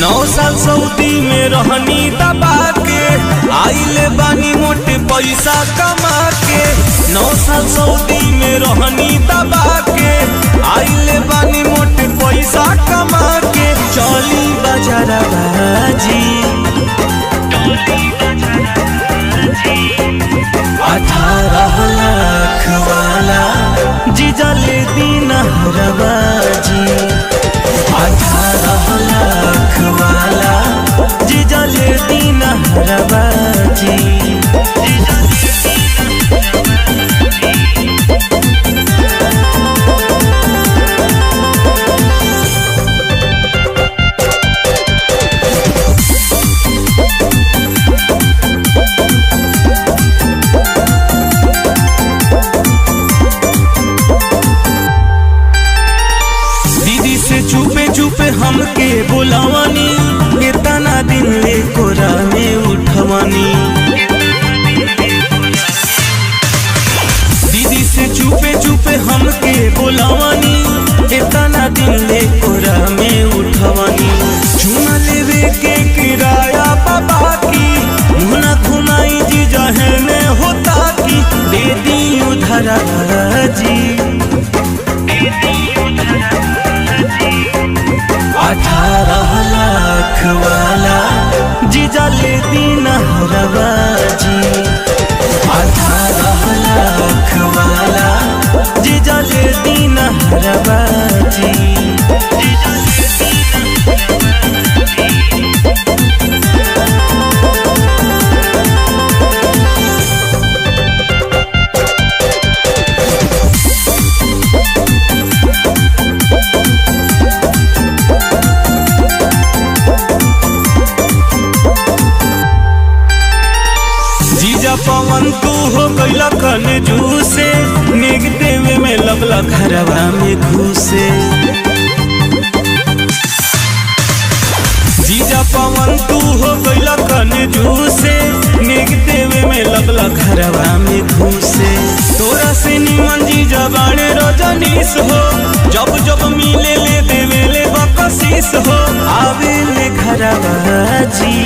नौ साल सऊदी में रहनी दबा के आइले बानी मोटे पैसा कमा के। 9 साल सऊदी में रहनी दबा के आइले बानी मोटे पैसा कमा के। चली बाजार बाजी 18 लाख वाला जीजा ले दिन हरबाजी। 18 लाख वाला जीजा ले दिन हरबाजी। चुपे चुपे हमके बुलावानी इतना दिन ले कोरा में उठवानी। दीदी से चुपे चुपे हमके बुलावानी इतना दिन ले कोरा में उठवानी। चुना लेवे के किराया बाबा की मुना घुमाई जी जहने होता की दे दी उधर जी। 18 लाख वाला जीजा ले दिन हरबाजी। 18 लाख वाला जीजा ले दिन हरबाजी। पवन तू हो गईला कन जूसे नेग देवे में लगला घरवा में घुसे। जीजा पवन तू हो गईला कन जूसे नेग देवे में लगला घरवा में घुसे। तोरा से निमन जीजा बाणे रजनीश हो जब जब मिले ले देवे ले बकसीस हो। आवे ले घरवा जी